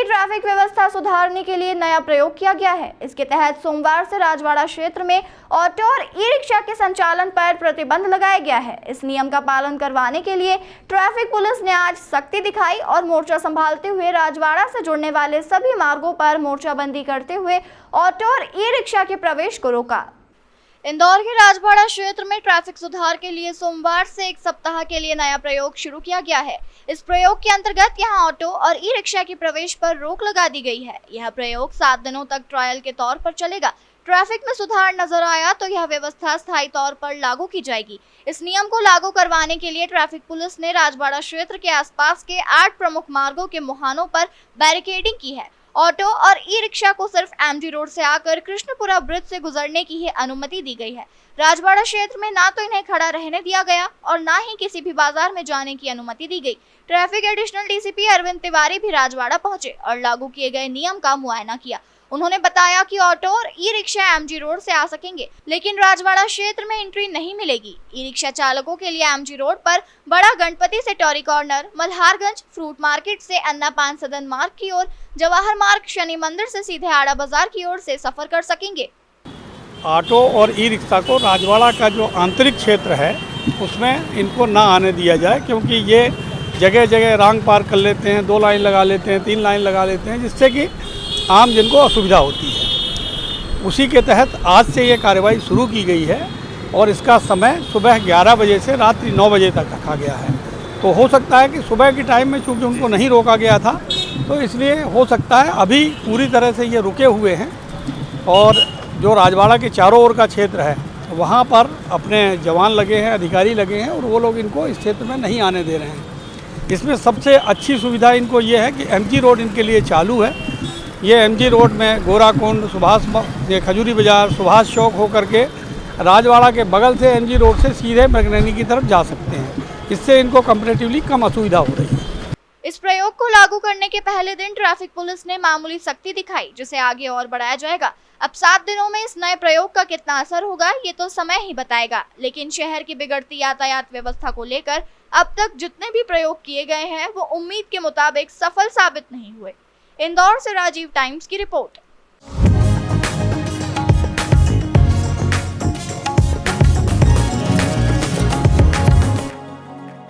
Traffic व्यवस्था सुधारने के लिए नया प्रयोग किया गया है। इसके तहत सोमवार से राजवाड़ा क्षेत्र में ऑटो और ई रिक्शा के संचालन पर प्रतिबंध लगाया गया है। इस नियम का पालन करवाने के लिए ट्रैफिक पुलिस ने आज सख्ती दिखाई और मोर्चा संभालते हुए राजवाड़ा से जुड़ने वाले सभी मार्गों पर मोर्चाबंदी करते हुए ऑटो और ई रिक्शा के प्रवेश को रोका। इंदौर के राजवाड़ा क्षेत्र में ट्रैफिक सुधार के लिए सोमवार से एक सप्ताह के लिए नया प्रयोग शुरू किया गया है। इस प्रयोग के अंतर्गत यहां ऑटो और ई रिक्शा के प्रवेश पर रोक लगा दी गई है। यह प्रयोग 7 दिनों तक ट्रायल के तौर पर चलेगा। ट्रैफिक में सुधार नजर आया तो यह व्यवस्था स्थायी तौर पर लागू की जाएगी। इस नियम को लागू करवाने के लिए ट्रैफिक पुलिस ने राजवाड़ा क्षेत्र के आसपास के 8 प्रमुख मार्गों के मुहानों पर बैरिकेडिंग की है। ऑटो और ई रिक्शा को सिर्फ एमजी रोड से आकर कृष्णपुरा ब्रिज से गुजरने की ही अनुमति दी गई है। राजवाड़ा क्षेत्र में ना तो इन्हें खड़ा रहने दिया गया और ना ही किसी भी बाजार में जाने की अनुमति दी गई। Traffic additional DCP Arvind Tiwari भी राजवाड़ा पहुंचे और लागू किए गए नियम का मुआयना किया। उन्होंने बताया कि ऑटो और ई रिक्शा एमजी रोड से आ सकेंगे, लेकिन राजवाड़ा क्षेत्र में एंट्री नहीं मिलेगी। ई रिक्शा चालकों के लिए एमजी रोड पर बड़ा गणपति से टॉरी कॉर्नर, मल्हारगंज फ्रूट मार्केट से अन्ना पान सदन मार्ग की ओर, जवाहर मार्ग शनि मंदिर से सीधे आड़ा बाजार की ओर से सफर कर सकेंगे। ऑटो और ई रिक्शा को राजवाड़ा का जो आंतरिक क्षेत्र है उसमें इनको ना आने दिया जाए, क्योंकि ये जगह जगह रांग पार कर लेते हैं, 2 लाइन लगा लेते हैं, 3 लाइन लगा लेते हैं, जिससे कि आम जन को असुविधा होती है। उसी के तहत आज से ये कार्रवाई शुरू की गई है और इसका समय सुबह 11 बजे से रात्रि 9 बजे तक रखा गया है। तो हो सकता है कि सुबह के टाइम में चूँकि उनको नहीं रोका गया था, तो इसलिए हो सकता है अभी पूरी तरह से ये रुके हुए हैं और जो राजवाड़ा के चारों ओर का क्षेत्र है वहाँ पर अपने जवान लगे हैं, अधिकारी लगे हैं और वो लोग इनको इस क्षेत्र में नहीं आने दे रहे हैं। इसमें सबसे अच्छी सुविधा इनको ये है कि एमजी रोड इनके लिए चालू है। ये एमजी रोड में गोराकुंड, खजूरी बाज़ार, सुभाष चौक होकर के राजवाड़ा के बगल से एमजी रोड से सीधे मृगनैनी की तरफ जा सकते हैं। इससे इनको कंपैरेटिवली कम असुविधा हो रही है। इस प्रयोग को लागू करने के पहले दिन ट्रैफिक पुलिस ने मामूली सख्ती दिखाई, जिसे आगे और बढ़ाया जाएगा। अब 7 दिनों में इस नए प्रयोग का कितना असर होगा ये तो समय ही बताएगा, लेकिन शहर की बिगड़ती यातायात व्यवस्था को लेकर अब तक जितने भी प्रयोग किए गए हैं वो उम्मीद के मुताबिक सफल साबित नहीं हुए। इंदौर से राजीव टाइम्स की रिपोर्ट।